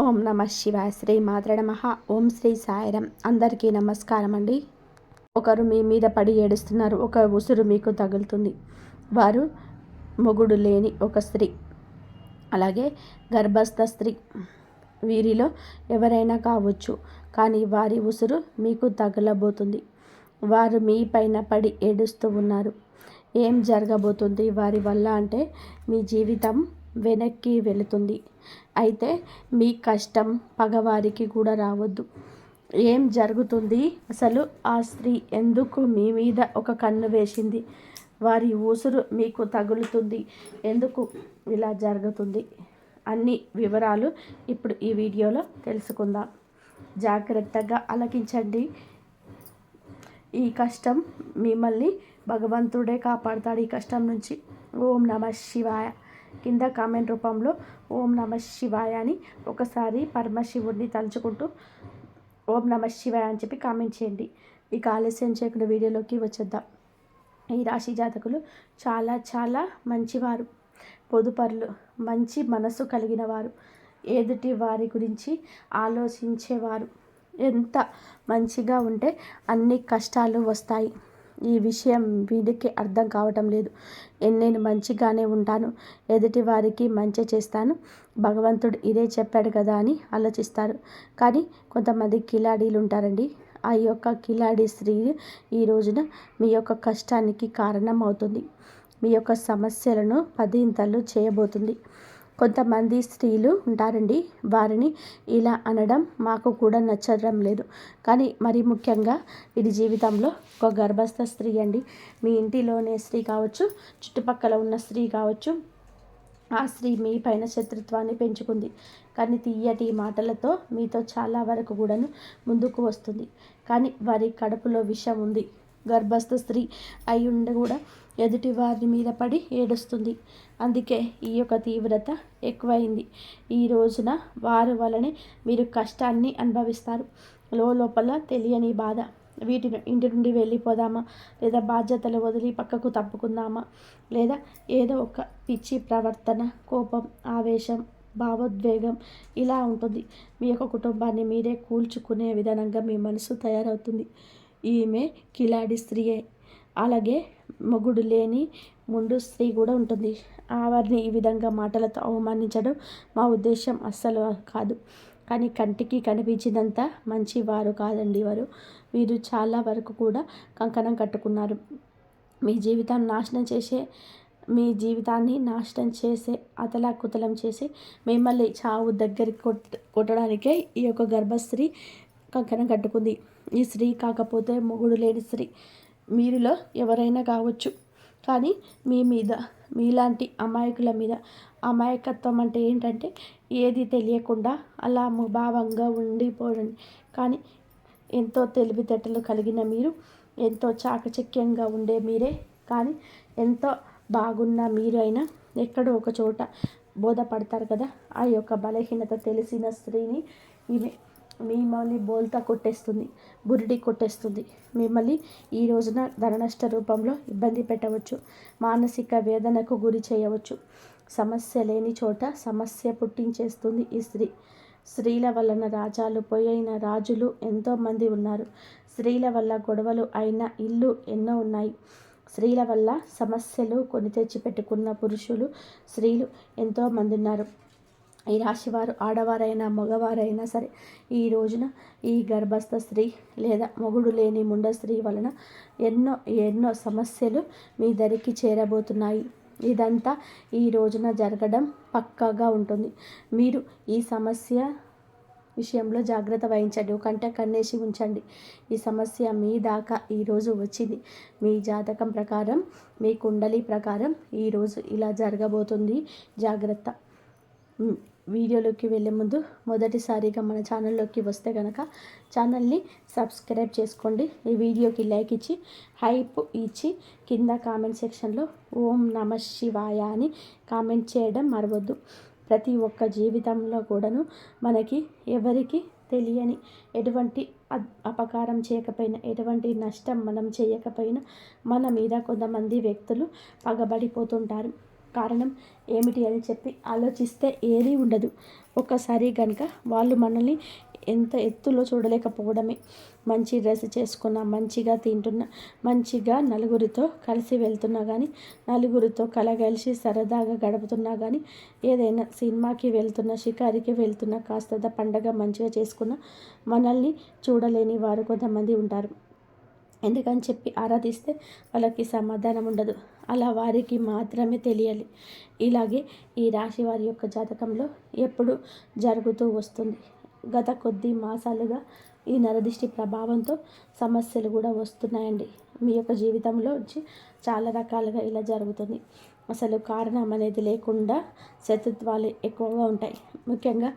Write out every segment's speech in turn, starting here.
ఓం నమ శివాయ. శ్రీ మాత్రే నమః. ఓం శ్రీ సాయిరం. అందరికీ నమస్కారం అండి. ఒకరు మీ మీద పడి ఏడుస్తున్నారు. ఒక ఉసురు మీకు తగులుతుంది. వారు మొగుడు లేని ఒక స్త్రీ, అలాగే గర్భస్థ స్త్రీ. వీరిలో ఎవరైనా కావచ్చు, కానీ వారి ఉసురు మీకు తగలబోతుంది. వారు మీ పైన పడి ఏడుస్తూ ఉన్నారు. ఏం జరగబోతుంది వారి వల్ల అంటే మీ జీవితం వెనక్కి వెళుతుంది. అయితే మీ కష్టం పగవారికి కూడా రావద్దు. ఏం జరుగుతుంది అసలు? ఆ స్త్రీ ఎందుకు మీ మీద ఒక కన్ను వేసింది? వారి ఊసురు మీకు తగులుతుంది. ఎందుకు ఇలా జరుగుతుంది? అన్ని వివరాలు ఇప్పుడు ఈ వీడియోలో తెలుసుకుందాం. జాగ్రత్తగా ఆలకించండి. ఈ కష్టం మిమ్మల్ని భగవంతుడే కాపాడుతాడు ఈ కష్టం నుంచి. ఓం నమ శివాయ. కింద కామెంట్ రూపంలో ఓం నమ శివాయ అని ఒకసారి పరమశివుడిని తలుచుకుంటూ ఓం నమ శివాయ అని చెప్పి కామెంట్ చేయండి. ఇక ఆలస్యం చేయకుండా వీడియోలోకి వచ్చేద్దాం. ఈ రాశి జాతకులు చాలా చాలా మంచివారు, పొదుపరులు, మంచి మనసు కలిగిన వారు, ఎదుటి వారి గురించి ఆలోచించేవారు. ఎంత మంచిగా ఉంటే అన్ని కష్టాలు వస్తాయి. ఈ విషయం వీడికి అర్థం కావటం లేదు. నేను మంచిగానే ఉంటాను, ఎదుటి వారికి మంచి చేస్తాను, భగవంతుడు ఇదే చెప్పాడు కదా అని ఆలోచిస్తారు. కానీ కొంతమంది కిలాడీలు ఉంటారండి. ఆ యొక్క కిలాడి స్త్రీ ఈ రోజున మీ యొక్క కష్టానికి కారణం అవుతుంది. మీ యొక్క సమస్యలను పదింతలు చేయబోతుంది. కొంతమంది స్త్రీలు ఉంటారండి, వారిని ఇలా అనడం మాకు కూడా నచ్చడం లేదు. కానీ మరీ ముఖ్యంగా ఇది జీవితంలో ఒక గర్భస్థ స్త్రీ అండి. మీ ఇంటిలోనే స్త్రీ కావచ్చు, చుట్టుపక్కల ఉన్న స్త్రీ కావచ్చు. ఆ స్త్రీ మీ పైన శత్రుత్వాన్ని పెంచుకుంది. కానీ తీయటి మాటలతో మీతో చాలా వరకు కూడాను ముందుకు వస్తుంది. కానీ వారి కడుపులో విషం ఉంది. గర్భస్థ స్త్రీ అయి ఉండి కూడా ఎదుటి వారి మీద పడి ఏడుస్తుంది. అందుకే ఈ యొక్క తీవ్రత ఎక్కువైంది. ఈ రోజున వారి వలనే మీరు కష్టాన్ని అనుభవిస్తారు. లోపల తెలియని బాధ. వీటిని ఇంటి నుండి వెళ్ళిపోదామా, లేదా బాధ్యతలు వదిలి పక్కకు తప్పుకుందామా, లేదా ఏదో ఒక పిచ్చి ప్రవర్తన, కోపం, ఆవేశం, భావోద్వేగం ఇలా ఉంటుంది. మీ యొక్క కుటుంబాన్ని మీరే కూల్చుకునే విధానంగా మీ మనసు తయారవుతుంది. ఈమె కిలాడి స్త్రీయే. అలాగే మొగుడు లేని ముందు స్త్రీ కూడా ఉంటుంది. వారిని ఈ విధంగా మాటలతో అవమానించడం మా ఉద్దేశం అస్సలు కాదు. కానీ కంటికి కనిపించినంత మంచివారు కాదండి వారు. వీరు చాలా వరకు కూడా కంకణం కట్టుకున్నారు. మీ జీవితాన్ని నాశనం చేసే అతలాకుతలం చేసి మిమ్మల్ని చావు దగ్గరికి కొట్టడానికే ఈ యొక్క గర్భస్త్రీ కంకణం కట్టుకుంది. ఈ స్త్రీ కాకపోతే మొగుడు లేని స్త్రీ మీరులో ఎవరైనా కావచ్చు. కానీ మీ మీద, మీలాంటి అమాయకుల మీద, అమాయకత్వం అంటే ఏంటంటే ఏది తెలియకుండా అలా ముభావంగా ఉండిపోండి. కానీ ఎంతో తెలివితేటలు కలిగిన మీరు, ఎంతో చాకచక్యంగా ఉండే మీరే, కానీ ఎంతో బాగున్న మీరు అయినా ఎక్కడో ఒక చోట బోధపడతారు కదా. ఆ యొక్క బలహీనత తెలిసిన స్త్రీని ఈమె మిమ్మల్ని బోల్తా కొట్టేస్తుంది, బురిడి కొట్టేస్తుంది. మిమ్మల్ని ఈ రోజున ధననష్ట రూపంలో ఇబ్బంది పెట్టవచ్చు, మానసిక వేదనకు గురి చేయవచ్చు. సమస్య లేని చోట సమస్య పుట్టించేస్తుంది ఈ స్త్రీ. స్త్రీల వలన రాజాలు పోయిన రాజులు ఎంతోమంది ఉన్నారు. స్త్రీల వల్ల గొడవలు అయిన ఇల్లు ఎన్నో ఉన్నాయి. స్త్రీల వల్ల సమస్యలు కొని తెచ్చిపెట్టుకున్న పురుషులు, స్త్రీలు ఎంతోమంది ఉన్నారు. ఈ రాశివారు ఆడవారైనా మగవారైనా సరే ఈ రోజున ఈ గర్భస్థ స్త్రీ లేదా మొగుడు లేని ముండ స్త్రీ వలన ఎన్నో ఎన్నో సమస్యలు మీ దరికి చేరబోతున్నాయి. ఇదంతా ఈ రోజున జరగడం పక్కాగా ఉంటుంది. మీరు ఈ సమస్య విషయంలో జాగ్రత్త వహించండి. ఒకంటే కన్నేసి ఉంచండి. ఈ సమస్య మీ దాకా ఈరోజు వచ్చింది. మీ జాతకం ప్రకారం, మీ కుండలి ప్రకారం ఈరోజు ఇలా జరగబోతుంది. జాగ్రత్త. వీడియోలోకి వెళ్ళే ముందు మొదటిసారిగా మన ఛానల్లోకి వస్తే కనుక ఛానల్ని సబ్స్క్రైబ్ చేసుకోండి. ఈ వీడియోకి లైక్ ఇచ్చి హైప్ ఇచ్చి కింద కామెంట్ సెక్షన్లో ఓం నమ శివాయ అని కామెంట్ చేయడం మరవద్దు. ప్రతి ఒక్క జీవితంలో కూడాను మనకి ఎవరికి తెలియని ఎటువంటి అపకారం చేయకపోయినా, ఎటువంటి నష్టం మనం చేయకపోయినా మన మీద కొంతమంది వ్యక్తులు పగబడిపోతుంటారు. కారణం ఏమిటి అని చెప్పి ఆలోచిస్తే ఏదీ ఉండదు. ఒక్కసారి కనుక వాళ్ళు మనల్ని ఎంత ఎత్తులో చూడలేకపోవడమే. మంచి డ్రెస్ చేసుకున్నా, మంచిగా తింటున్నా, మంచిగా నలుగురితో కలిసి వెళ్తున్నా కానీ, నలుగురితో కలగలిసి సరదాగా గడుపుతున్నా కానీ, ఏదైనా సినిమాకి వెళ్తున్నా, షికారికి వెళ్తున్నా, కాస్త పండగ మంచిగా చేసుకున్న మనల్ని చూడలేని వారు కొంతమంది ఉంటారు. ఎందుకని చెప్పి ఆరాధిస్తే వాళ్ళకి సమాధానం ఉండదు. అలా వారికి మాత్రమే తెలియాలి. ఇలాగే ఈ రాశి వారి యొక్క జాతకంలో ఎప్పుడు జరుగుతూ వస్తుంది. గత కొద్ది మాసాలుగా ఈ నరదిష్టి ప్రభావంతో సమస్యలు కూడా వస్తున్నాయండి. మీ యొక్క జీవితంలో చాలా రకాలుగా ఇలా జరుగుతుంది. అసలు కారణం అనేది లేకుండా శత్రుత్వాలు ఎక్కువగా ఉంటాయి. ముఖ్యంగా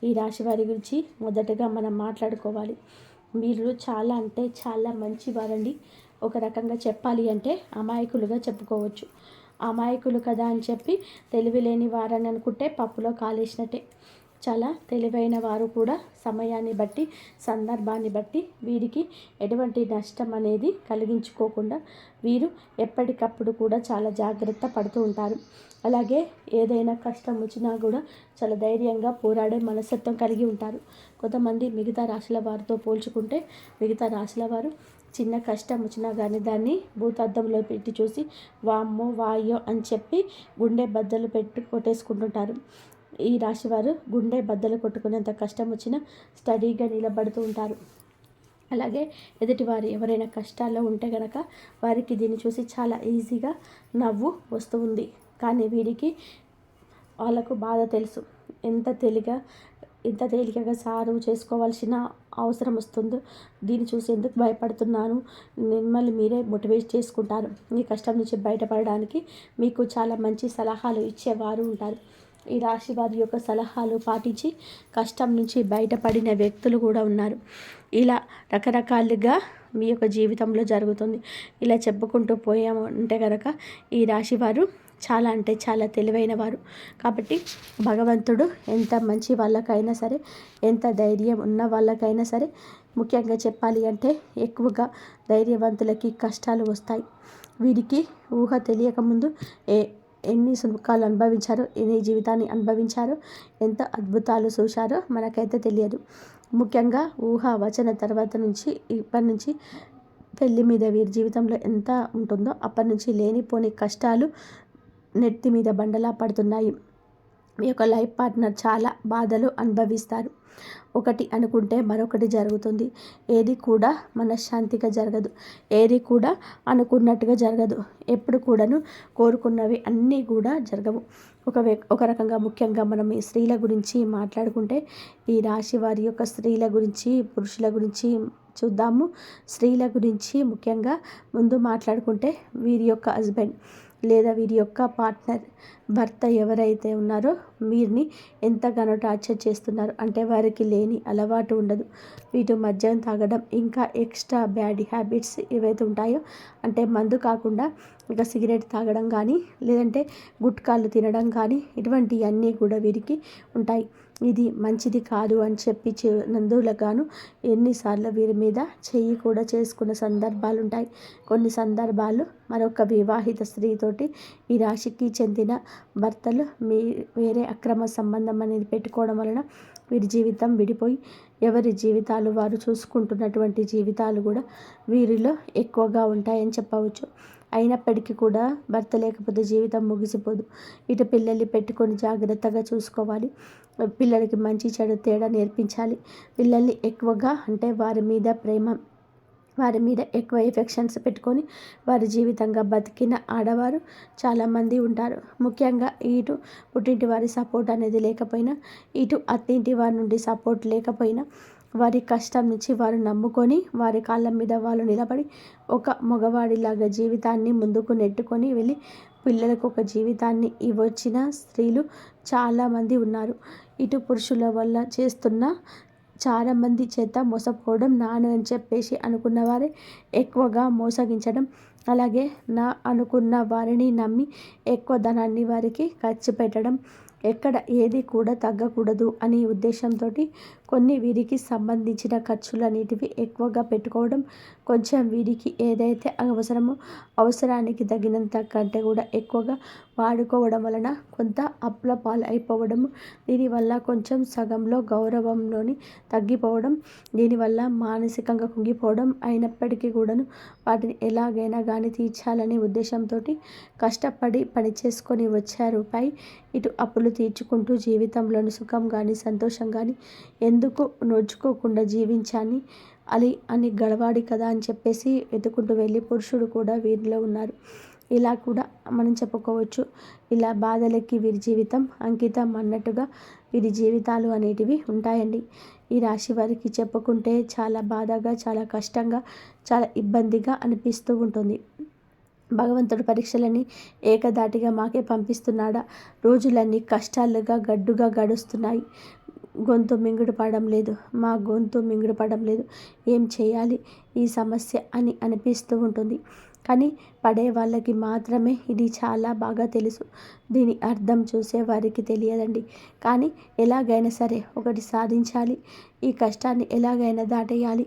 ఈ రాశి వారి గురించి మొదటగా మనం మాట్లాడుకోవాలి. మీరు చాలా అంటే చాలా మంచివారండి. ఒక రకంగా చెప్పాలి అంటే అమాయకులుగా చెప్పుకోవచ్చు. అమాయకులు కదా అని చెప్పి తెలివి లేని వారని అనుకుంటే పప్పులో కాలేసినట్టే. చాలా తెలివైన వారు కూడా సమయాన్ని బట్టి, సందర్భాన్ని బట్టి వీరికి ఎటువంటి నష్టం అనేది కలిగించుకోకుండా వీరు ఎప్పటికప్పుడు కూడా చాలా జాగ్రత్త పడుతూ ఉంటారు. అలాగే ఏదైనా కష్టం వచ్చినా కూడా చాలా ధైర్యంగా పోరాడే మనస్తత్వం కలిగి ఉంటారు. కొంతమంది మిగతా రాశుల వారితో పోల్చుకుంటే మిగతా రాశుల వారు చిన్న కష్టం వచ్చినా కానీ దాన్ని భూతద్దంలో పెట్టి చూసి వామ్మో వాయ్యో అని చెప్పి గుండె బద్దలు పెట్టి కొట్టేసుకుంటుంటారు. ఈ రాశివారు గుండె బద్దలు కొట్టుకునేంత కష్టం వచ్చినా స్టడీగా నిలబడుతూ ఉంటారు. అలాగే ఎదుటివారు ఎవరైనా కష్టాల్లో ఉంటే కనుక వారికి దీన్ని చూసి చాలా ఈజీగా నవ్వు వస్తూ ఉంది. కానీ వీరికి వాళ్ళకు బాధ తెలుసు. ఎంత తేలికగా సాల్వ్ చేసుకోవాల్సిన అవసరం వస్తుందో దీన్ని చూసి ఎందుకు భయపడుతున్నాను, మిమ్మల్ని మీరే మోటివేట్ చేసుకుంటారు. ఈ కష్టం నుంచి బయటపడడానికి మీకు చాలా మంచి సలహాలు ఇచ్చేవారు ఉంటారు. ఈ రాశి వారి యొక్క సలహాలు పాటించి కష్టం నుంచి బయటపడిన వ్యక్తులు కూడా ఉన్నారు. ఇలా రకరకాలుగా మీ యొక్క జీవితంలో జరుగుతుంది. ఇలా చెప్పుకుంటూ పోయామంటే కనుక ఈ రాశి వారు చాలా అంటే చాలా తెలివైన వారు. కాబట్టి భగవంతుడు ఎంత మంచి వాళ్ళకైనా సరే, ఎంత ధైర్యం ఉన్న వాళ్ళకైనా సరే, ముఖ్యంగా చెప్పాలి అంటే ఎక్కువగా ధైర్యవంతులకి కష్టాలు వస్తాయి. వీరికి ఊహ తెలియకముందు ఎన్ని సుఖాలు అనుభవించారో, ఎన్ని జీవితాన్ని అనుభవించారో, ఎంత అద్భుతాలు చూశారో మనకైతే తెలియదు. ముఖ్యంగా ఊహ వచ్చిన తర్వాత నుంచి ఇప్పటి నుంచి పెళ్ళి మీద వీరి జీవితంలో ఎంత ఉంటుందో అప్పటి నుంచి లేనిపోని కష్టాలు నెత్తి మీద బండలా పడుతున్నాయి. మీ యొక్క లైఫ్ పార్ట్నర్ చాలా బాధలు అనుభవిస్తారు. ఒకటి అనుకుంటే మరొకటి జరుగుతుంది. ఏది కూడా మనశ్శాంతిగా జరగదు. ఏది కూడా అనుకున్నట్టుగా జరగదు. ఎప్పుడు కూడాను కోరుకున్నవి అన్నీ కూడా జరగవు. ఒక రకంగా ముఖ్యంగా మనం ఈ స్త్రీల గురించి మాట్లాడుకుంటే ఈ రాశి వారి యొక్క స్త్రీల గురించి, పురుషుల గురించి చూద్దాము. స్త్రీల గురించి ముఖ్యంగా ముందు మాట్లాడుకుంటే వీరి యొక్క హస్బెండ్ లేదా వీరి యొక్క పార్ట్నర్, భర్త ఎవరైతే ఉన్నారో వీరిని ఎంతగానో టార్చర్ చేస్తున్నారు. అంటే వారికి లేని అలవాటు ఉండదు. వీటి మద్యం తాగడం, ఇంకా ఎక్స్ట్రా బ్యాడ్ హ్యాబిట్స్ ఏవైతే ఉంటాయో, అంటే మందు కాకుండా ఇక సిగరెట్ తాగడం కానీ, లేదంటే గుట్కాలు తినడం కానీ, ఇటువంటివన్నీ కూడా వీరికి ఉంటాయి. ఇది మంచిది కాదు అని చెప్పి నందులకు ఎన్నిసార్లు వీరి మీద చెయ్యి కూడా చేసుకున్న సందర్భాలు ఉంటాయి. కొన్ని సందర్భాలు మరొక వివాహిత స్త్రీతోటి ఈ రాశికి చెందిన భర్తలు వేరే అక్రమ సంబంధం అనేది పెట్టుకోవడం వలన వీరి జీవితం విడిపోయి ఎవరి జీవితాలు వారు చూసుకుంటున్నటువంటి జీవితాలు కూడా వీరిలో ఎక్కువగా ఉంటాయని చెప్పవచ్చు. అయినప్పటికీ కూడా భర్త లేకపోతే జీవితం ముగిసిపోదు. ఇటు పిల్లల్ని పెట్టుకొని జాగ్రత్తగా చూసుకోవాలి. పిల్లలకి మంచి చెడు తేడా నేర్పించాలి. పిల్లల్ని ఎక్కువగా అంటే వారి మీద ప్రేమ, వారి మీద ఎక్కువ ఎఫెక్షన్స్ పెట్టుకొని వారి జీవితంగా బతికిన ఆడవారు చాలామంది ఉంటారు. ముఖ్యంగా ఇటు పుట్టింటి వారి సపోర్ట్ అనేది లేకపోయినా, ఇటు అత్తింటి వారి నుండి సపోర్ట్ లేకపోయినా, వారి కష్టం నుంచి వారు నమ్ముకొని వారి కాళ్ళ మీద వాళ్ళు నిలబడి ఒక మగవాడిలాగా జీవితాన్ని ముందుకు నెట్టుకొని వెళ్ళి పిల్లలకు ఒక జీవితాన్ని ఇవ్వొచ్చిన స్త్రీలు చాలామంది ఉన్నారు. ఇటు పురుషుల వల్ల చేస్తున్న చాలామంది చేత మోసపోవడం, నాను అని చెప్పేసి అనుకున్న వారే ఎక్కువగా మోసగించడం, అలాగే నా అనుకున్న వారిని నమ్మి ఎక్కువ ధనాన్ని వారికి ఖర్చు పెట్టడం, ఎక్కడ ఏది కూడా తగ్గకూడదు అనే ఉద్దేశంతో కొన్ని వీరికి సంబంధించిన ఖర్చులన్నిటివి ఎక్కువగా పెట్టుకోవడం, కొంచెం వీరికి ఏదైతే అవసరమో అవసరానికి తగినంత కంటే కూడా ఎక్కువగా వాడుకోవడం వలన కొంత అప్పుల పాలు అయిపోవడము, దీనివల్ల కొంచెం సగంలో గౌరవంలోని తగ్గిపోవడం, దీనివల్ల మానసికంగా కుంగిపోవడం, అయినప్పటికీ కూడాను వాటిని ఎలాగైనా కానీ తీర్చాలనే ఉద్దేశంతో కష్టపడి పని చేసుకొని వచ్చే రూపాయి ఇటు అప్పులు తీర్చుకుంటూ జీవితంలోని సుఖం కానీ సంతోషం కానీ ఎందుకు నోచుకోకుండా జీవించాని అని గడవాడి కదా అని చెప్పేసి వెతుకుంటూ వెళ్ళి పురుషుడు కూడా వీరిలో ఉన్నారు. ఇలా కూడా మనం చెప్పుకోవచ్చు. ఇలా బాధలకి వీరి జీవితం అంకితం అన్నట్టుగా వీరి జీవితాలు అనేటివి ఉంటాయండి. ఈ రాశి వారికి చెప్పుకుంటే చాలా బాధగా, చాలా కష్టంగా, చాలా ఇబ్బందిగా అనిపిస్తూ ఉంటుంది. భగవంతుడు పరీక్షలని ఏకధాటిగా మాకే పంపిస్తున్నాడా? రోజులన్నీ కష్టాలుగా గడ్డుగా గడుస్తున్నాయి. గొంతు మింగుడు పడడం లేదు, మా గొంతు మింగుడు పడడం లేదు, ఏం చేయాలి ఈ సమస్య అని అనిపిస్తూ ఉంటుంది. కానీ పడే వాళ్ళకి మాత్రమే ఇది చాలా బాగా తెలుసు. దీని అర్థం చూసే వారికి తెలియదండి. కానీ ఎలాగైనా సరే ఒకటి సాధించాలి, ఈ కష్టాన్ని ఎలాగైనా దాటేయాలి,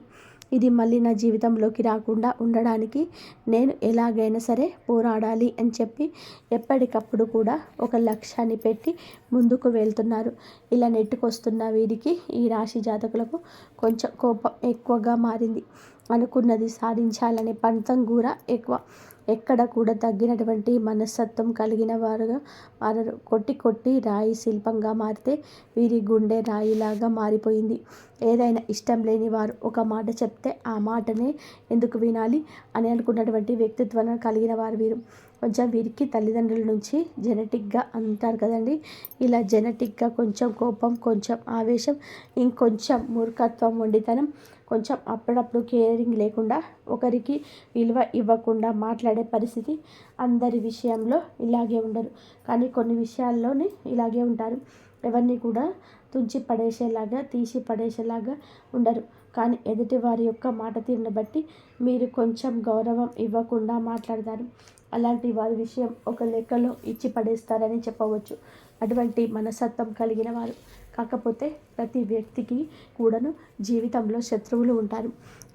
ఇది మళ్ళీ నా జీవితంలోకి రాకుండా ఉండడానికి నేను ఎలాగైనా సరే పోరాడాలి అని చెప్పి ఎప్పటికప్పుడు కూడా ఒక లక్ష్యాన్ని పెట్టి ముందుకు వెళ్తున్నారు. ఇలా నెట్టుకొస్తున్న వీరికి ఈ రాశి జాతకులకు కొంచెం కోపం ఎక్కువగా మారింది. అనుకున్నది సాధించాలనే పంతం కూడా ఎక్కువ. ఎక్కడ కూడా తగ్గినటువంటి మనస్తత్వం కలిగిన వారుగా మారరు. కొట్టి కొట్టి రాయి శిల్పంగా మారితే వీరి గుండె రాయిలాగా మారిపోయింది. ఏదైనా ఇష్టం లేని వారు ఒక మాట చెప్తే ఆ మాటనే ఎందుకు వినాలి అని అనుకున్నటువంటి వ్యక్తిత్వాన్ని కలిగిన వారు వీరు. కొంచెం వీరికి తల్లిదండ్రుల నుంచి జెనెటిక్గా అంటారు కదండి, ఇలా జెనెటిక్గా కొంచెం కోపం, కొంచెం ఆవేశం, ఇంకొంచెం మూర్ఖత్వం, మొండితనం, కొంచెం అప్పుడప్పుడు కేరింగ్ లేకుండా ఒకరికి విలువ ఇవ్వకుండా మాట్లాడే పరిస్థితి. అందరి విషయంలో ఇలాగే ఉండరు, కానీ కొన్ని విషయాల్లోనే ఇలాగే ఉంటారు. ఎవరిని కూడా తుంచి పడేసేలాగా, తీసి పడేసేలాగా ఉండరు. కానీ ఎదుటి వారి యొక్క మాట తీరును బట్టి మీరు కొంచెం గౌరవం ఇవ్వకుండా మాట్లాడతారు. అలాంటి వారి విషయం ఒక లెక్కలో ఇచ్చి పడేస్తారని చెప్పవచ్చు. అటువంటి మనస్తత్వం కలిగిన వారు. కాకపోతే ప్రతి వ్యక్తికి కూడాను జీవితంలో శత్రువులు ఉంటారు.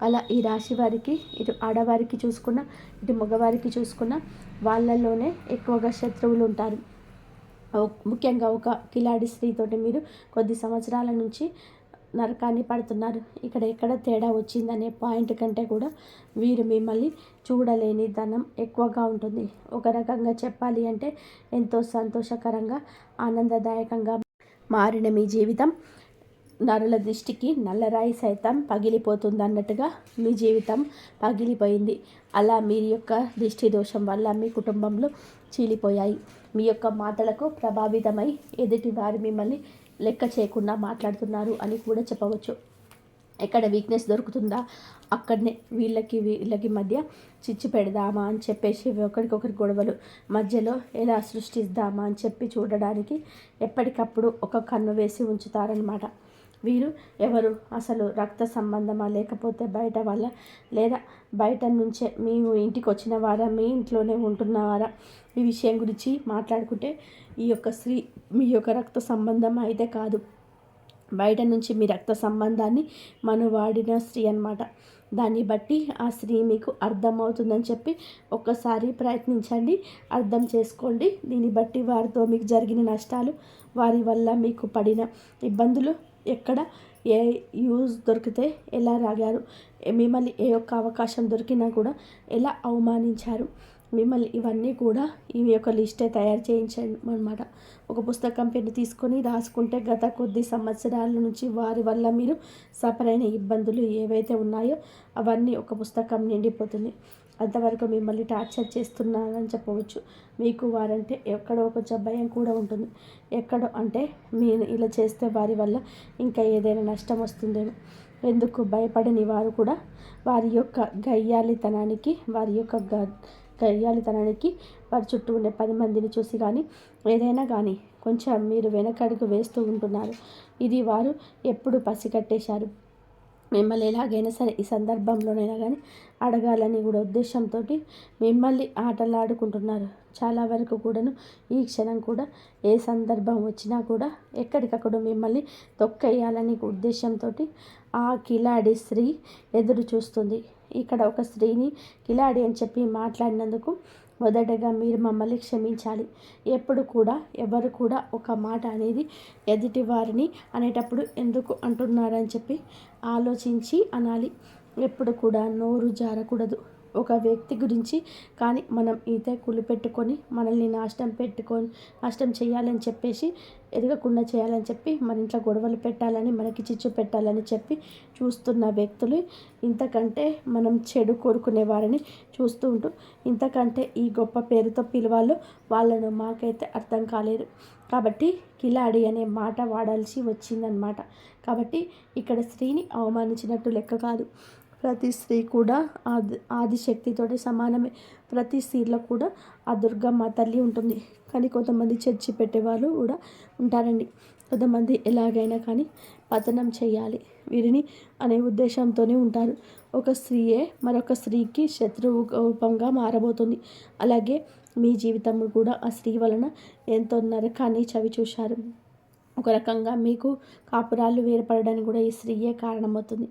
అలా ఈ రాశి వారికి ఇటు ఆడవారికి చూసుకున్న, ఇటు మగవారికి చూసుకున్న వాళ్ళల్లోనే ఎక్కువగా శత్రువులు ఉంటారు. ముఖ్యంగా ఒక కిలాడి స్త్రీతోటి మీరు కొద్ది సంవత్సరాల నుంచి నరకాన్ని పడుతున్నారు. ఇక్కడ ఎక్కడ తేడా వచ్చిందనే పాయింట్ కంటే కూడా వీరు మిమ్మల్ని చూడలేని ధనం ఎక్కువగా ఉంటుంది. ఒక రకంగా చెప్పాలి అంటే ఎంతో సంతోషకరంగా, ఆనందదాయకంగా మారిన మీ జీవితం నరుల దృష్టికి నల్లరాయి సైతం పగిలిపోతుందన్నట్టుగా మీ జీవితం పగిలిపోయింది. అలా మీ యొక్క దృష్టి దోషం వల్ల మీ కుటుంబంలో చీలిపోయాయి. మీ యొక్క మాటలకు ప్రభావితమై ఎదుటి వారు మిమ్మల్ని లెక్క చేయకుండా మాట్లాడుతున్నారు అని కూడా చెప్పవచ్చు. ఎక్కడ వీక్నెస్ దొరుకుతుందా అక్కడనే వీళ్ళకి మధ్య చిచ్చు పెడదామా అని చెప్పేసి ఒకరికొకరి గొడవలు మధ్యలో ఎలా సృష్టిద్దామా అని చెప్పి చూడడానికి ఎప్పటికప్పుడు ఒక కన్ను వేసి ఉంచుతారనమాట. వీరు ఎవరు? అసలు రక్త సంబంధమా, లేకపోతే బయట వాళ్ళ, లేదా బయట నుంచే మీ ఇంటికి వచ్చిన వారా, మీ ఇంట్లోనే ఉంటున్నవారా? ఈ విషయం గురించి మాట్లాడుకుంటే ఈ యొక్క స్త్రీ మీ యొక్క రక్త సంబంధం అయితే కాదు, బయట నుంచి మీ రక్త సంబంధాన్ని వాడిన స్త్రీ అన్నమాట. దాన్ని బట్టి ఆ స్త్రీ మీకు అర్థమవుతుందని చెప్పి ఒక్కసారి ప్రయత్నించండి, అర్థం చేసుకోండి. దీన్ని బట్టి వారితో మీకు జరిగిన నష్టాలు, వారి వల్ల మీకు పడిన ఇబ్బందులు, ఎక్కడ ఏ యూజ్ దొరికితే ఎలా రాగారు, మిమ్మల్ని ఏ ఒక్క అవకాశం దొరికినా కూడా ఎలా అవమానించారు, మిమ్మల్ని ఇవన్నీ కూడా ఈ యొక్క లిస్టే తయారు చేయించండి అనమాట. ఒక పుస్తకం పెన్ను తీసుకొని రాసుకుంటే గత కొద్ది సంవత్సరాల నుంచి వారి వల్ల మీరు సఫర్ అయిన ఇబ్బందులు ఏవైతే ఉన్నాయో అవన్నీ ఒక పుస్తకం నిండిపోతుంది. అంతవరకు మిమ్మల్ని టార్చర్ చేస్తున్నారని చెప్పవచ్చు. మీకు వారంటే ఎక్కడో కొంచెం భయం కూడా ఉంటుంది. ఎక్కడో అంటే మీరు ఇలా చేస్తే వారి వల్ల ఇంకా ఏదైనా నష్టం వస్తుందేమో. ఎందుకు భయపడని వారు కూడా వారి యొక్క గయ్యాళితనానికి, వారి చుట్టూ ఉండే 10 మందిని చూసి కానీ ఏదైనా కానీ కొంచెం మీరు వెనకడుగు వేస్తూ ఉంటున్నారు. ఇది వారు ఎప్పుడు పసిగట్టేశారు. మిమ్మల్ని ఎలాగైనా సరే ఈ సందర్భంలోనైనా కానీ అడగాలని కూడా ఉద్దేశంతో మిమ్మల్ని ఆటలాడుకుంటున్నారు. చాలా వరకు కూడాను ఈ క్షణం కూడా ఏ సందర్భం వచ్చినా కూడా ఎక్కడికక్కడ మిమ్మల్ని తొక్కేయాలని ఉద్దేశంతో ఆ కిలాడి స్త్రీ ఎదురు చూస్తుంది. ఇక్కడ ఒక స్త్రీని కిలాడి అని చెప్పి మాట్లాడినందుకు మొదటగా మీరు మమ్మల్ని క్షమించాలి. ఎప్పుడు కూడా ఎవరు కూడా ఒక మాట అనేది ఎదుటి వారిని అనేటప్పుడు ఎందుకు అంటున్నారని చెప్పి ఆలోచించి అనాలి. ఎప్పుడు కూడా నోరు జారకూడదు ఒక వ్యక్తి గురించి. కానీ మనం ఈత కులిపెట్టుకొని మనల్ని నాశనం చేయాలని చెప్పేసి ఎదగకుండా చేయాలని చెప్పి మన ఇంట్లో గొడవలు పెట్టాలని మనకి చిచ్చు పెట్టాలని చెప్పి చూస్తున్న వ్యక్తులు ఇంతకంటే మనం చెడు కోరుకునే వారిని చూస్తూ ఉంటూ ఇంతకంటే ఈ గొప్ప పేరుతో పిలవాలో వాళ్ళను మాకైతే అర్థం కాలేదు. కాబట్టి కిలాడి అనే మాట వాడాల్సి వచ్చిందనమాట. కాబట్టి ఇక్కడ స్త్రీని అవమానించినట్టు లెక్క కాదు. ప్రతి స్త్రీ కూడా ఆదిశక్తితోటి సమానమే. ప్రతి స్త్రీలో కూడా ఆ దుర్గమ్మ తల్లి ఉంటుంది. కానీ కొంతమంది చర్చి పెట్టేవాళ్ళు కూడా ఉంటారండి. కొంతమంది ఎలాగైనా కానీ పతనం చేయాలి వీరిని అనే ఉద్దేశంతోనే ఉంటారు. ఒక స్త్రీయే మరొక స్త్రీకి శత్రువు రూపంగా మారబోతుంది. అలాగే మీ జీవితం కూడా ఆ స్త్రీ వలన ఎంతో నరకాన్ని చవి చూశారు. ఒక రకంగా మీకు కాపురాలు వేరుపడడానికి కూడా ఈ స్త్రీయే కారణమవుతుంది.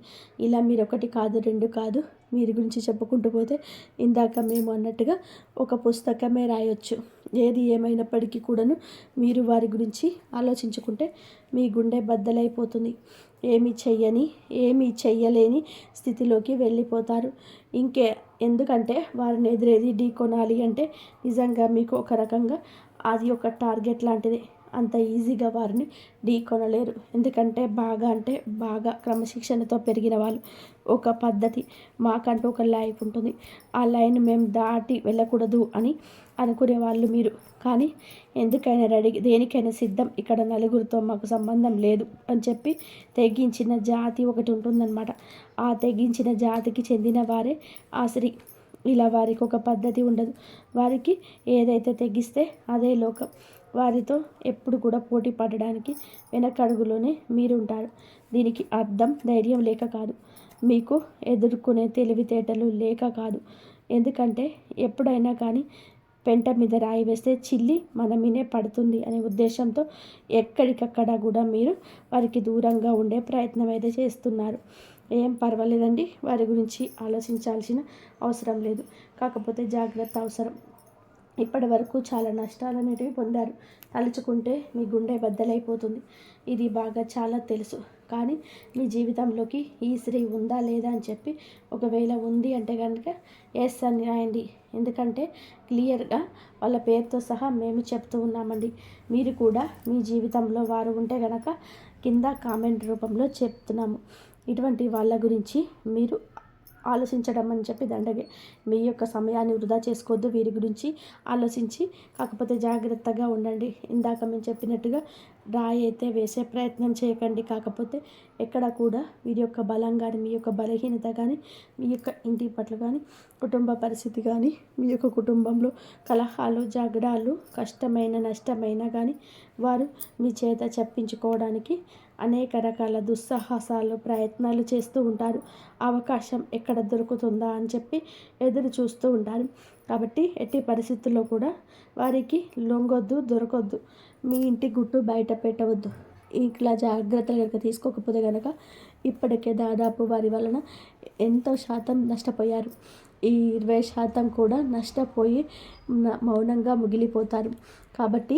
ఇలా మీరు ఒకటి కాదు రెండు కాదు మీరు గురించి చెప్పుకుంటూ పోతే ఇందాక మేము అన్నట్టుగా ఒక పుస్తకమే రాయొచ్చు. ఏది ఏమైనప్పటికీ కూడాను మీరు వారి గురించి ఆలోచించుకుంటే మీ గుండె బద్దలైపోతుంది. ఏమీ చెయ్యలేని స్థితిలోకి వెళ్ళిపోతారు. ఎందుకంటే వారిని ఎదురేది ఢీ కొనాలి అంటే నిజంగా మీకు ఒక రకంగా అది ఒక టార్గెట్ లాంటిది. అంత ఈజీగా వారిని ఢీ కొనలేరు. ఎందుకంటే బాగా క్రమశిక్షణతో పెరిగిన వాళ్ళు. ఒక పద్ధతి మాకంటూ ఒక లైఫ్ ఉంటుంది. ఆ లైన్ మేము దాటి వెళ్ళకూడదు అని అనుకునే వాళ్ళు మీరు. కానీ ఎందుకైనా రెడీ, దేనికైనా సిద్ధం. ఇక్కడ నలుగురితో మాకు సంబంధం లేదు అని చెప్పి తెగించిన జాతి ఒకటి ఉంటుందన్నమాట. ఆ తెగించిన జాతికి చెందిన వారే ఆ స్త్రీ. ఇలా వారికి ఒక పద్ధతి ఉండదు. వారికి ఏదైతే తెగిస్తే అదే లోకం. వారితో ఎప్పుడు కూడా పోటీ పడడానికి వెనకడుగులోనే మీరుంటారు. దీనికి అర్థం ధైర్యం లేక కాదు, మీకు ఎదుర్కొనే తెలివితేటలు లేక కాదు. ఎందుకంటే ఎప్పుడైనా కానీ పెంట మీద రాయి వేస్తే చిల్లి మన మీనే పడుతుంది అనే ఉద్దేశంతో ఎక్కడికక్కడ కూడా మీరు వారికి దూరంగా ఉండే ప్రయత్నం అయితే చేస్తున్నారు. ఏం పర్వాలేదండి, వారి గురించి ఆలోచించాల్సిన అవసరం లేదు. కాకపోతే జాగ్రత్త అవసరం. ఇప్పటి వరకు చాలా నష్టాలు అనేటివి పొందారు. తలుచుకుంటే మీ గుండె బద్దలైపోతుంది. ఇది బాగా చాలా తెలుసు. కానీ మీ జీవితంలోకి ఈ స్త్రీ ఉందా లేదా అని చెప్పి ఒకవేళ ఉంది అంటే కనుక ఎస్ అని రాయండి. ఎందుకంటే క్లియర్గా వాళ్ళ పేరుతో సహా మేము చెప్తూ ఉన్నామండి. మీరు కూడా మీ జీవితంలో వారు ఉంటే కనుక కింద కామెంట్ రూపంలో చెప్తున్నాము. ఇటువంటి వాళ్ళ గురించి మీరు ఆలోచించడం అని చెప్పి దండగే. మీ యొక్క సమయాన్ని వృధా చేసుకోవద్దు. వీరి గురించి ఆలోచించి కాకపోతే జాగ్రత్తగా ఉండండి. ఇందాక మేము చెప్పినట్టుగా రాయి అయితే వేసే ప్రయత్నం చేయకండి. కాకపోతే ఎక్కడ కూడా వీరి యొక్క బలం కానీ మీ యొక్క బలహీనత కానీ మీ యొక్క ఇంటి పట్ల కానీ కుటుంబ పరిస్థితి కానీ మీ యొక్క కుటుంబంలో కలహాలు జగడాలు కష్టమైన నష్టమైనా కానీ వారు మీ చేత చెప్పించుకోవడానికి అనేక రకాల దుస్సాహసాలు ప్రయత్నాలు చేస్తూ ఉంటారు. అవకాశం ఎక్కడ దొరుకుతుందా అని చెప్పి ఎదురు చూస్తూ ఉంటారు. కాబట్టి ఎట్టి పరిస్థితుల్లో కూడా వారికి లొంగొద్దు, దొరకొద్దు. మీ ఇంటి గుట్టు బయట పెట్టవద్దు. ఇట్లా జాగ్రత్తలు కనుక తీసుకోకపోతే కనుక ఇప్పటికే దాదాపు వారి వలన ఎంతో శాతం నష్టపోయారు. ఈ 20% కూడా నష్టపోయి మౌనంగా మిగిలిపోతారు. కాబట్టి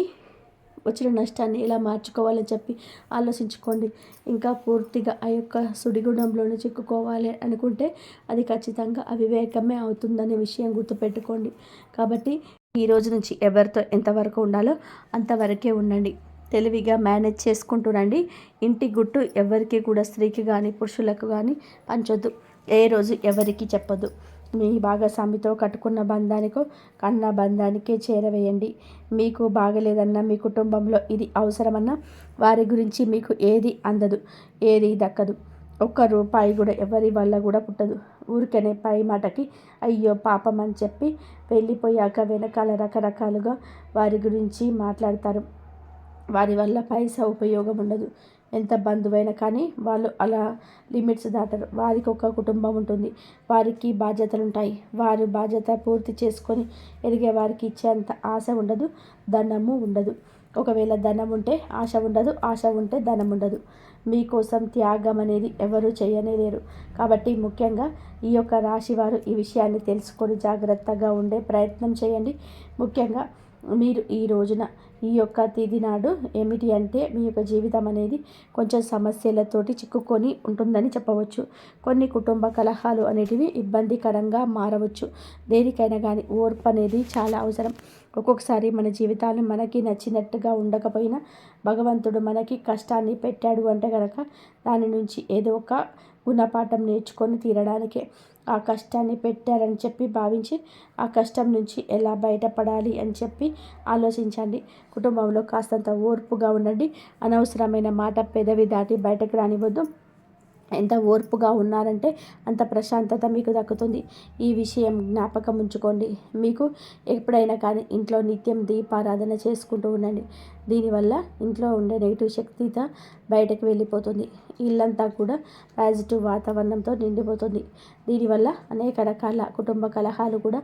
వచ్చిన నష్టాన్ని ఎలా మార్చుకోవాలని చెప్పి ఆలోచించుకోండి. ఇంకా పూర్తిగా ఆ యొక్క సుడిగుండంలోనే చిక్కుకోవాలి అనుకుంటే అది ఖచ్చితంగా అవివేకమే అవుతుందనే విషయం గుర్తుపెట్టుకోండి. కాబట్టి ఈ రోజు నుంచి ఎవరితో ఎంతవరకు ఉండాలో అంతవరకే ఉండండి. తెలివిగా మేనేజ్ చేసుకుంటూ రండి. ఇంటి గుట్టు ఎవరికి కూడా స్త్రీకి కానీ పురుషులకు కానీ పంచొద్దు. ఏ రోజు ఎవరికి చెప్పొద్దు. మీ భాగస్వామితో కట్టుకున్న బంధానికో కన్న బంధానికే చేరవేయండి. మీకు బాగలేదన్నా మీ కుటుంబంలో ఇది అవసరమన్నా వారి గురించి మీకు ఏది అందదు, ఏది దక్కదు. ఒక్క రూపాయి కూడా ఎవరి వల్ల కూడా పుట్టదు. ఊరికనే పై మాటకి అయ్యో పాపం అని చెప్పి వెళ్ళిపోయాక వెనకాల రకరకాలుగా వారి గురించి మాట్లాడతారు. వారి వల్ల పైసా ఉపయోగం ఉండదు. ఎంత బంధువైనా కానీ వాళ్ళు అలా లిమిట్స్ దాటరు. వారికి ఒక కుటుంబం ఉంటుంది, వారికి బాధ్యతలు ఉంటాయి. వారు బాధ్యత పూర్తి చేసుకొని ఎదిగే వారికి ఇచ్చేంత ఆశ ఉండదు, ధనము ఉండదు. ఒకవేళ ధనం ఉంటే ఆశ ఉండదు, ఆశ ఉంటే ధనం ఉండదు. మీకోసం త్యాగం అనేది ఎవరు చేయలేరు. కాబట్టి ముఖ్యంగా ఈ యొక్క రాశి వారు ఈ విషయాన్ని తెలుసుకొని జాగ్రత్తగా ఉండే ప్రయత్నం చేయండి. ముఖ్యంగా మీరు ఈ రోజున ఈ యొక్క తిథి నాడు ఏమిటి అంటే మీ యొక్క జీవితం అనేది కొంచెం సమస్యలతోటి చిక్కుకొని ఉంటుందని చెప్పవచ్చు. కొన్ని కుటుంబ కలహాలు అనేటివి ఇబ్బందికరంగా మారవచ్చు. దేనికైనా కానీ ఓర్పు అనేది చాలా అవసరం. ఒక్కొక్కసారి మన జీవితాలు మనకి నచ్చినట్టుగా ఉండకపోయినా భగవంతుడు మనకి కష్టాన్ని పెట్టాడు అంటే కనుక దాని నుంచి ఏదో ఒక గుణపాఠం నేర్చుకొని తీరడానికే. ఆ కష్టాన్ని పెట్టారని చెప్పి భావించి ఆ కష్టం నుంచి ఎలా బయటపడాలి అని చెప్పి ఆలోచించండి. కుటుంబంలో కాస్తంత ఓర్పుగా ఉండండి. అనవసరమైన మాట పెదవి దాటి బయటకు రానివ్వద్దు. ఎంత ఓర్పుగా ఉన్నారంటే అంత ప్రశాంతత మీకు దక్కుతుంది. ఈ విషయం జ్ఞాపకం ఉంచుకోండి. మీకు ఎప్పుడైనా కానీ ఇంట్లో నిత్యం దీపారాధన చేసుకుంటూ ఉండండి. దీనివల్ల ఇంట్లో ఉండే నెగిటివ్ శక్తితో బయటకు వెళ్ళిపోతుంది. ఇల్లంతా కూడా పాజిటివ్ వాతావరణంతో నిండిపోతుంది. దీనివల్ల అనేక రకాల కుటుంబ కలహాలు కూడా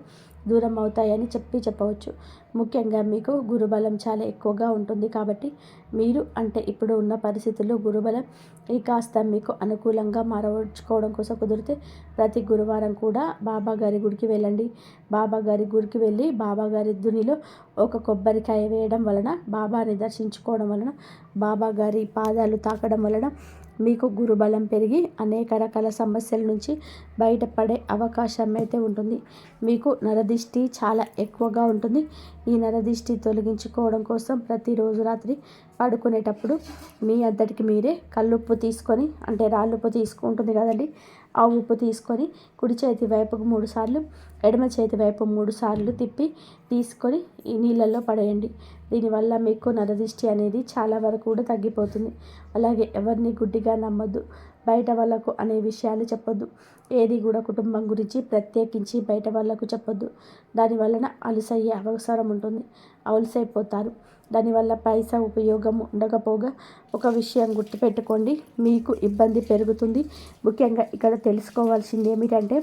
దూరం అవుతాయని చెప్పవచ్చు. ముఖ్యంగా మీకు గురుబలం చాలా ఎక్కువగా ఉంటుంది. కాబట్టి మీరు అంటే ఇప్పుడు ఉన్న పరిస్థితుల్లో గురుబలం ఈ కాస్త మీకు అనుకూలంగా మార్చుకోవడం కోసం కుదిరితే ప్రతి గురువారం కూడా బాబా గారి గుడికి వెళ్ళండి. బాబా గారి గుడికి వెళ్ళి బాబా గారి దునిలో ఒక కొబ్బరికాయ వేయడం వలన, బాబాని దర్శించుకోవడం వలన, బాబా గారి పాదాలు తాకడం వలన మీకు గురుబలం పెరిగి అనేక రకాల సమస్యల నుంచి బయటపడే అవకాశం అయితే ఉంటుంది. మీకు నరదిష్టి చాలా ఎక్కువగా ఉంటుంది. ఈ నరదిష్టి తొలగించుకోవడం కోసం ప్రతిరోజు రాత్రి పడుకునేటప్పుడు మీ అంతటికి మీరే కల్లుప్పు తీసుకొని, అంటే రాళ్ళుప్పు తీసుకుంటుంది కదండి, ఆ ఉప్పు తీసుకొని కుడి చేతి వైపుకు 3 సార్లు, ఎడమ చేతి వైపు 3 సార్లు తిప్పి తీసుకొని ఈ నీళ్ళల్లో పడేయండి. దీనివల్ల మీకు నరదిష్టి అనేది చాలా వరకు కూడా తగ్గిపోతుంది. అలాగే ఎవరిని గుడ్డిగా నమ్మొద్దు. బయట వాళ్ళకు అనే విషయాలు చెప్పొద్దు. ఏది కూడా కుటుంబం గురించి ప్రత్యేకించి బయట వాళ్ళకు చెప్పొద్దు. దానివలన అలసయ్యే అవసరం ఉంటుంది, అలసైపోతారు. దానివల్ల పైసా ఉపయోగం ఉండకపోగా ఒక విషయం గుర్తుపెట్టుకోండి, మీకు ఇబ్బంది పెరుగుతుంది. ముఖ్యంగా ఇక్కడ తెలుసుకోవాల్సింది ఏమిటంటే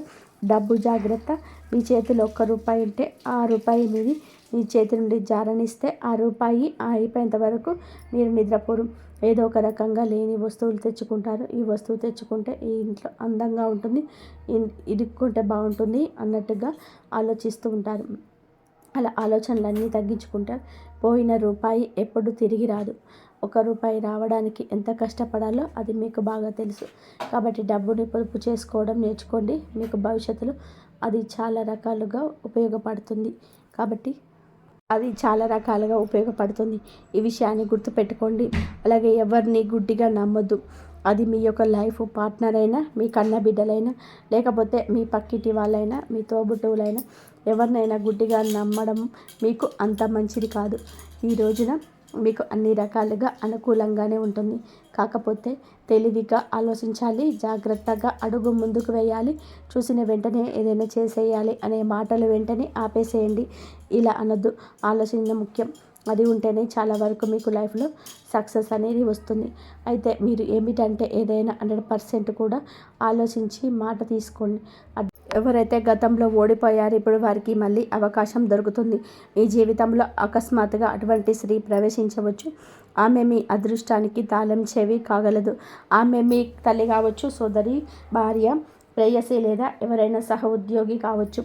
డబ్బు జాగ్రత్త. మీ చేతిలో ₹1 ఉంటే ఆ రూపాయి మీది మీ చేతి నుండి జారనిస్తే ఆ రూపాయి అయిపోయేంత వరకు మీరు నిద్రపోరు. ఏదో ఒక రకంగా లేని వస్తువులు తెచ్చుకుంటారు. ఈ వస్తువు తెచ్చుకుంటే ఈ ఇంట్లో అందంగా ఉంటుంది, ఇరుక్కుంటే బాగుంటుంది అన్నట్టుగా ఆలోచిస్తూ ఉంటారు. అలా ఆలోచనలన్నీ తగ్గించుకుంటే పోయిన రూపాయి ఎప్పుడు తిరిగి రాదు. ₹1 రావడానికి ఎంత కష్టపడాలో అది మీకు బాగా తెలుసు. కాబట్టి డబ్బుని పొదుపు చేసుకోవడం నేర్చుకోండి. మీకు భవిష్యత్తులో అది చాలా రకాలుగా ఉపయోగపడుతుంది. కాబట్టి అది చాలా రకాలుగా ఉపయోగపడుతుంది. ఈ విషయాన్ని గుర్తుపెట్టుకోండి. అలాగే ఎవరిని గుడ్డిగా నమ్మొద్దు. అది మీ యొక్క లైఫ్ పార్ట్నర్ అయినా, మీ కన్న బిడ్డలైనా, లేకపోతే మీ పక్కింటి వాళ్ళైనా, మీ తోబుట్టువులైనా, ఎవరినైనా గుడ్డిగా నమ్మడం మీకు అంత మంచిది కాదు. ఈ రోజున మీకు అన్ని రకాలుగా అనుకూలంగానే ఉంటుంది. కాకపోతే తెలివిగా ఆలోచించాలి, జాగ్రత్తగా అడుగు ముందుకు వేయాలి. చూసిన వెంటనే ఏదైనా చేసేయాలి అనే మాటలు వెంటనే ఆపేసేయండి. ఇలా అనొద్దు. ఆలోచన ముఖ్యం. అది ఉంటేనే చాలా వరకు మీకు లైఫ్లో సక్సెస్ అనేది వస్తుంది. అయితే మీరు ఏమిటంటే ఏదైనా 100% కూడా ఆలోచించి మాట తీసుకోండి. ఎవరైతే గతంలో ఓడిపోయారో ఇప్పుడు వారికి మళ్ళీ అవకాశం దొరుకుతుంది. మీ జీవితంలో అకస్మాత్తుగా అటువంటి స్త్రీ ప్రవేశించవచ్చు. ఆమె మీ అదృష్టానికి తాళం చెవి కాగలదు. ఆమె మీ తల్లి కావచ్చు, సోదరి, భార్య, ప్రేయసి లేదా ఎవరైనా సహ ఉద్యోగి కావచ్చు.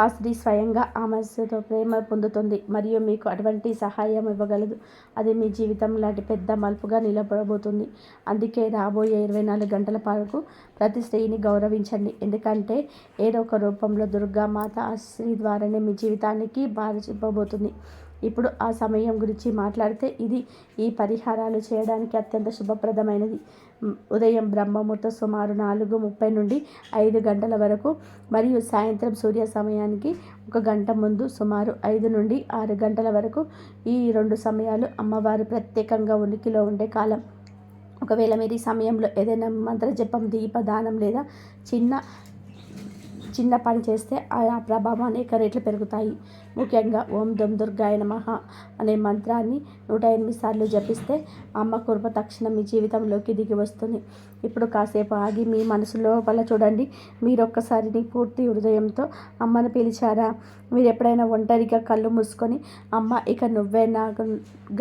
ఆ స్త్రీ స్వయంగా ఆమెతో ప్రేమ పొందుతుంది మరియు మీకు అటువంటి సహాయం ఇవ్వగలదు. అది మీ జీవితం లాంటి పెద్ద మలుపుగా నిలబడబోతుంది. అందుకే రాబోయే 24 గంటల పాటు ప్రతి స్త్రీని గౌరవించండి. ఎందుకంటే ఏదో ఒక రూపంలో దుర్గా మాత ఆ స్త్రీ ద్వారానే మీ జీవితానికి బాధ చెప్పబోతుంది. ఇప్పుడు ఆ సమయం గురించి మాట్లాడితే ఈ పరిహారాలు చేయడానికి అత్యంత శుభప్రదమైనది. ఉదయం బ్రహ్మముహూర్తం సుమారు 4:30 నుండి 5 గంటల వరకు మరియు సాయంత్రం సూర్య సమయానికి 1 గంట ముందు సుమారు 5 నుండి 6 గంటల వరకు. ఈ 2 సమయాలు అమ్మవారు ప్రత్యేకంగా ఉనికిలో ఉండే కాలం. ఒకవేళ మీరు ఈ సమయంలో ఏదైనా మంత్రజపం, దీపదానం లేదా చిన్న పని చేస్తే ఆ ప్రభావం అనేక రెట్లు పెరుగుతాయి. ముఖ్యంగా ఓం దుం దుర్గాయ నమః అనే మంత్రాన్ని 108 సార్లు జపిస్తే అమ్మ కృప తక్షణం మీ జీవితంలోకి దిగి వస్తుంది. ఇప్పుడు కాసేపు ఆగి మీ మనసు లోపల చూడండి. మీరొక్కసారి పూర్తి హృదయంతో అమ్మను పిలిచారా? మీరు ఎప్పుడైనా ఒంటరిగా కళ్ళు మూసుకొని అమ్మ ఇక నువ్వే నాకు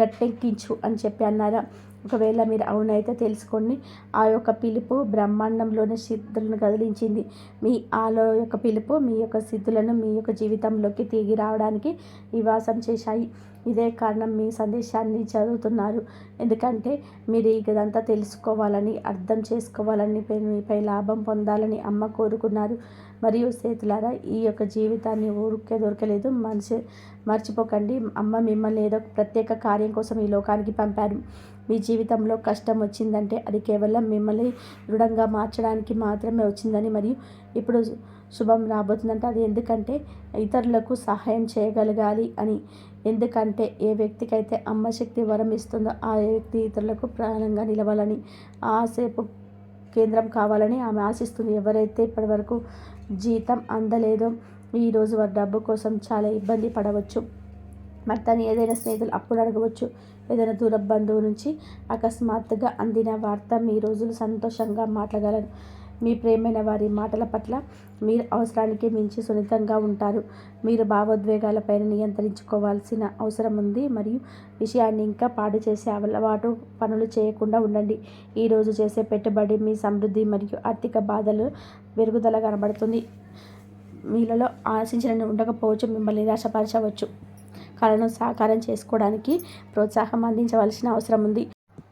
గట్టెక్కించు అని చెప్పి అన్నారా? ఒకవేళ మీరు అవునైతే తెలుసుకోండి, ఆ యొక్క పిలుపు బ్రహ్మాండంలోని సిద్ధులను కదిలించింది. మీ ఆలో యొక్క పిలుపు మీ యొక్క సిద్ధులను మీ యొక్క జీవితంలోకి తిరిగి రావడానికి నివాసం చేశాయి. ఇదే కారణం మీ సందేశాన్ని చదువుతున్నారు. ఎందుకంటే మీరు ఇదంతా తెలుసుకోవాలని, అర్థం చేసుకోవాలని, మీపై లాభం పొందాలని అమ్మ కోరుకున్నారు. మరియు స్నేహితులారా, ఈ యొక్క జీవితాన్ని ఊరికే దొరకలేదు. మర్చిపోకండి, అమ్మ మిమ్మల్ని ఏదో ప్రత్యేక కార్యం కోసం ఈ లోకానికి పంపారు. మీ జీవితంలో కష్టం వచ్చిందంటే అది కేవలం మిమ్మల్ని దృఢంగా మార్చడానికి మాత్రమే వచ్చిందని, మరియు ఇప్పుడు శుభం రాబోతుందంటే అది ఎందుకంటే ఇతరులకు సహాయం చేయగలగాలి అని. ఎందుకంటే ఏ వ్యక్తికైతే అమ్మ శక్తి వరం ఇస్తుందో ఆ వ్యక్తి ఇతరులకు ప్రాణంగా నిలవాలని, ఆసేపు కేంద్రం కావాలని ఆమె ఆశిస్తుంది. ఎవరైతే ఇప్పటివరకు జీతం అందలేదో ఈరోజు వారి డబ్బు కోసం చాలా ఇబ్బంది పడవచ్చు. మరి తను ఏదైనా స్నేహితులు అప్పులు అడగవచ్చు. ఏదైనా దూర బంధువు నుంచి అకస్మాత్తుగా అందిన వార్త మీ రోజులు సంతోషంగా మాట్లాడగలరు. మీ ప్రేమైన వారి మాటల పట్ల మీరు అవసరానికి మించి సున్నితంగా ఉంటారు. మీరు భావోద్వేగాలపైన నియంత్రించుకోవాల్సిన అవసరం ఉంది. మరియు విషయాన్ని ఇంకా పాడు చేసే అలవాటు పనులు చేయకుండా ఉండండి. ఈరోజు చేసే పెట్టుబడి మీ సమృద్ధి మరియు ఆర్థిక బాధలు పెరుగుదల కనబడుతుంది. మీలలో ఆశించిన ఉండకపోవచ్చు, మిమ్మల్ని నిరాశపరచవచ్చు. కళను సాకారం చేసుకోవడానికి ప్రోత్సాహం అందించవలసిన అవసరం ఉంది.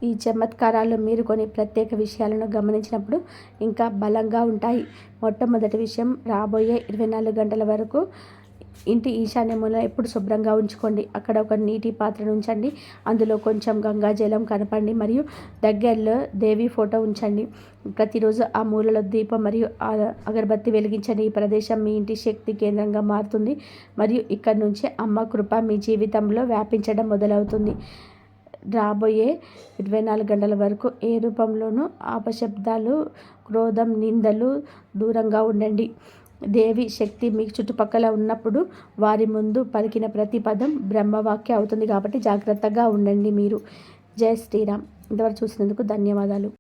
ఈ చమత్కారాలు మీరు కొన్ని ప్రత్యేక విషయాలను గమనించినప్పుడు ఇంకా బలంగా ఉంటాయి. మొట్టమొదటి విషయం, రాబోయే 24 గంటల వరకు ఇంటి ఈశాన్య మూల ఎప్పుడు శుభ్రంగా ఉంచుకోండి. అక్కడ ఒక నీటి పాత్రను ఉంచండి. అందులో కొంచెం గంగాజలం కలపండి మరియు దగ్గరలో దేవి ఫోటో ఉంచండి. ప్రతిరోజు ఆ మూలలో దీపం మరియు అగరబత్తి వెలిగించండి. ఈ ప్రదేశం మీ ఇంటి శక్తి కేంద్రంగా మారుతుంది మరియు ఇక్కడి నుంచి అమ్మ కృప మీ జీవితంలో వ్యాపించడం మొదలవుతుంది. రాబోయే 24 గంటల వరకు ఏ రూపంలోనూ అపశబ్దాలు, క్రోధం, నిందలు దూరంగా ఉండండి. దేవి శక్తి మీ చుట్టుపక్కల ఉన్నప్పుడు వారి ముందు పలికిన ప్రతి పదం బ్రహ్మవాక్య అవుతుంది. కాబట్టి జాగ్రత్తగా ఉండండి. మీరు జై శ్రీరామ్. ఇంతవరకు చూసినందుకు ధన్యవాదాలు.